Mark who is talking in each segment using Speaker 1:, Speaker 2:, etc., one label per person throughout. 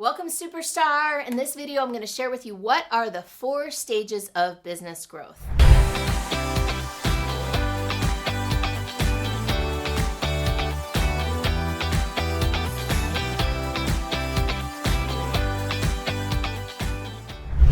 Speaker 1: Welcome, superstar. In this video, I'm going to share with you what are the 4 stages of business growth.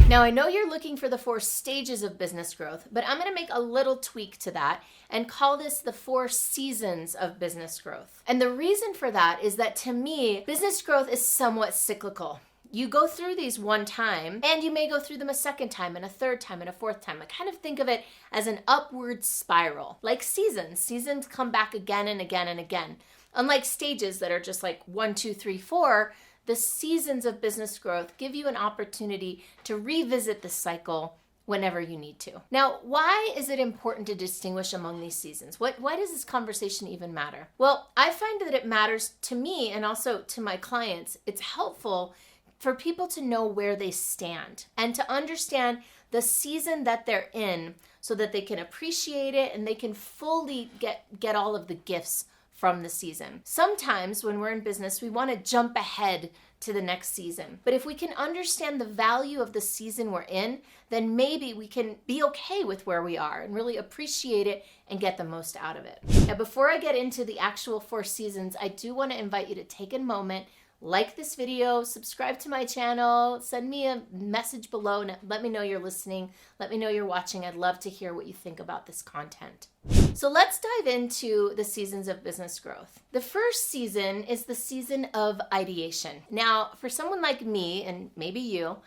Speaker 1: Now, I know you're looking for the 4 stages of business growth, but I'm going to make a little tweak to that and call this the 4 seasons of business growth. And the reason for that is that, to me, business growth is somewhat cyclical. You go through these one time, and you may go through them a second time, and a third time, and a fourth time. I kind of think of it as an upward spiral, like seasons. Seasons come back again and again and again. Unlike stages that are just like 1, 2, 3, 4, the seasons of business growth give you an opportunity to revisit the cycle whenever you need to. Now, why is it important to distinguish among these seasons? Why does this conversation even matter? Well, I find that it matters to me and also to my clients. It's helpful for people to know where they stand and to understand the season that they're in so that they can appreciate it and they can fully get all of the gifts from the season. Sometimes when we're in business, we want to jump ahead to the next season. But if we can understand the value of the season we're in, then maybe we can be okay with where we are and really appreciate it and get the most out of it. Now, before I get into the actual 4 seasons, I do want to invite you to take a moment, like this video, subscribe to my channel, send me a message below and let me know you're listening. Let me know you're watching. I'd love to hear what you think about this content. So let's dive into the seasons of business growth. The first season is the season of ideation. Now, for someone like me, and maybe you,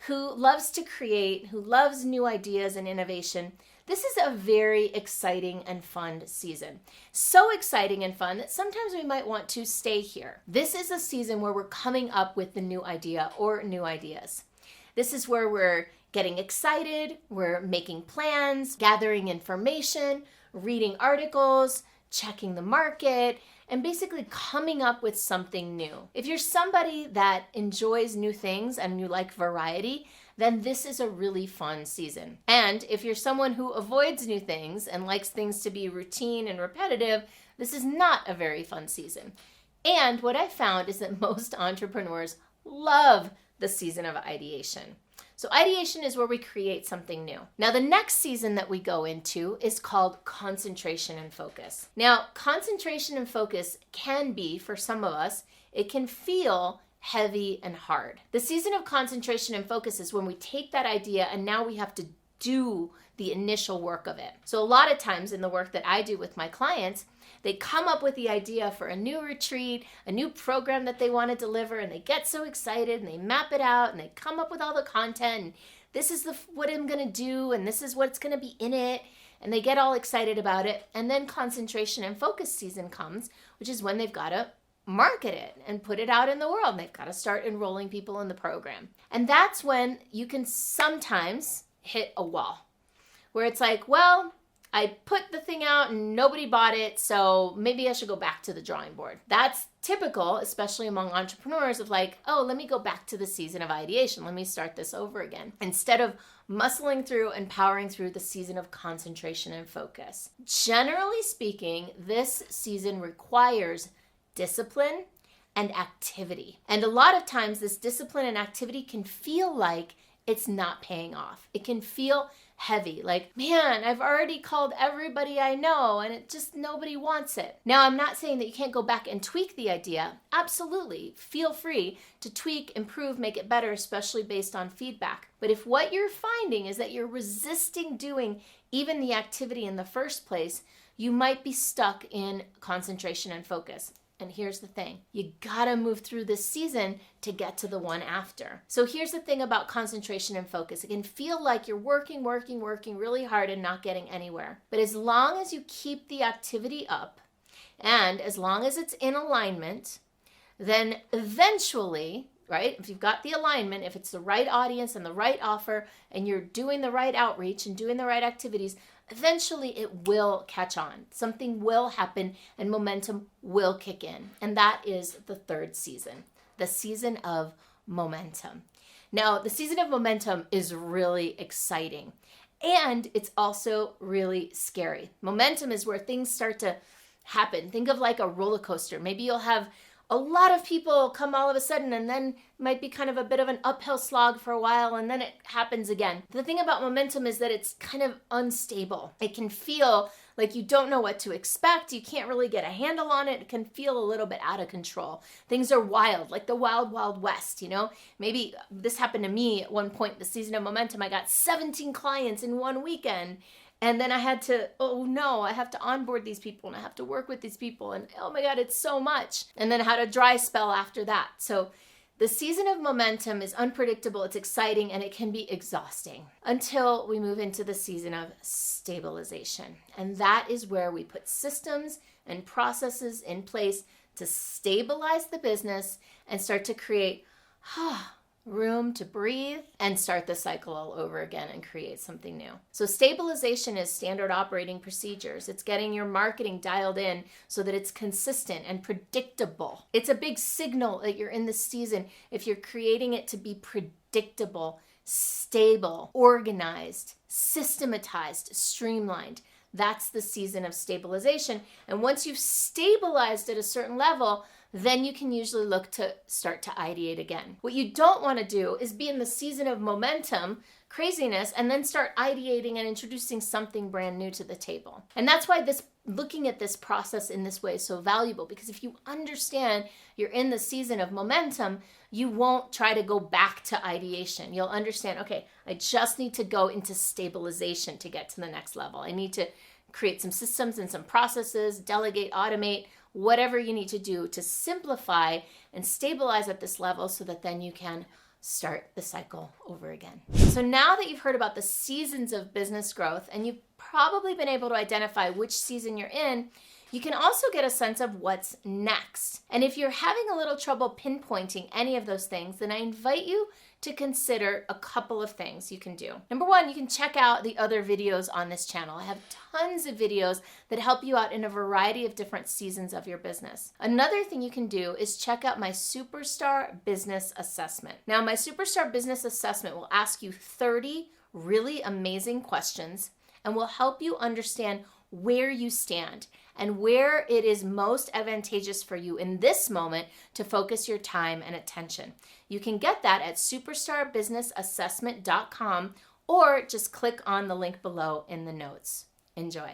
Speaker 1: who loves to create, who loves new ideas and innovation, this is a very exciting and fun season. So exciting and fun that sometimes we might want to stay here. This is a season where we're coming up with the new idea or new ideas. This is where we're getting excited, we're making plans, gathering information, reading articles, checking the market, and basically coming up with something new. If you're somebody that enjoys new things and you like variety, then this is a really fun season. And if you're someone who avoids new things and likes things to be routine and repetitive, this is not a very fun season. And what I found is that most entrepreneurs love the season of ideation. So ideation is where we create something new. Now, the next season that we go into is called concentration and focus. Now, concentration and focus can be, for some of us, it can feel heavy and hard. The season of concentration and focus is when we take that idea and now we have to do the initial work of it. So a lot of times in the work that I do with my clients, they come up with the idea for a new retreat, a new program that they want to deliver, and they get so excited and they map it out and they come up with all the content. And this is what I'm going to do and this is what's going to be in it. And they get all excited about it. And then concentration and focus season comes, which is when they've got to market it and put it out in the world. They've got to start enrolling people in the program. And that's when you can sometimes hit a wall where it's like, well, I put the thing out and nobody bought it, so maybe I should go back to the drawing board. That's typical, especially among entrepreneurs, of like, oh, let me go back to the season of ideation. Let me start this over again. Instead of muscling through and powering through the season of concentration and focus. Generally speaking, this season requires discipline and activity. And a lot of times this discipline and activity can feel like it's not paying off. It can feel heavy, like, man, I've already called everybody I know and it just nobody wants it. Now, I'm not saying that you can't go back and tweak the idea. Absolutely. Feel free to tweak, improve, make it better, especially based on feedback. But if what you're finding is that you're resisting doing even the activity in the first place, you might be stuck in concentration and focus. And here's the thing, you gotta move through this season to get to the one after. So here's the thing about concentration and focus. It can feel like you're working really hard and not getting anywhere. But as long as you keep the activity up and as long as it's in alignment, then eventually, right, if you've got the alignment, if it's the right audience and the right offer and you're doing the right outreach and doing the right activities, eventually it will catch on. Something will happen and momentum will kick in. And that is the 3rd season, the season of momentum. Now, the season of momentum is really exciting and it's also really scary. Momentum is where things start to happen. Think of like a roller coaster. Maybe you'll have a lot of people come all of a sudden, and then might be kind of a bit of an uphill slog for a while, and then it happens again. The thing about momentum is that it's kind of unstable. It can feel like you don't know what to expect. You can't really get a handle on it. It can feel a little bit out of control. Things are wild, like the wild, wild west, you know? Maybe this happened to me at one point, the season of momentum. I got 17 clients in one weekend. And then I had to, oh no, I have to onboard these people and I have to work with these people. And oh my God, it's so much. And then I had a dry spell after that. So the season of momentum is unpredictable, it's exciting, and it can be exhausting until we move into the season of stabilization. And that is where we put systems and processes in place to stabilize the business and start to create room to breathe and start the cycle all over again and create something new. So stabilization is standard operating procedures. It's getting your marketing dialed in so that it's consistent and predictable. It's a big signal that you're in this season if you're creating it to be predictable, stable, organized, systematized, streamlined. That's the season of stabilization. And once you've stabilized at a certain level, then you can usually look to start to ideate again. What you don't want to do is be in the season of momentum, craziness, and then start ideating and introducing something brand new to the table. And that's why looking at this process in this way is so valuable, because if you understand you're in the season of momentum, you won't try to go back to ideation. You'll understand, okay, I just need to go into stabilization to get to the next level. I need to create some systems and some processes, delegate, automate, whatever you need to do to simplify and stabilize at this level so that then you can start the cycle over again. So now that you've heard about the seasons of business growth and you've probably been able to identify which season you're in, you can also get a sense of what's next. And if you're having a little trouble pinpointing any of those things, then I invite you to consider a couple of things you can do. Number one, you can check out the other videos on this channel. I have tons of videos that help you out in a variety of different seasons of your business. Another thing you can do is check out my Superstar Business Assessment. Now, my Superstar Business Assessment will ask you 30 really amazing questions and will help you understand where you stand and where it is most advantageous for you in this moment to focus your time and attention. You can get that at superstarbusinessassessment.com or just click on the link below in the notes. Enjoy.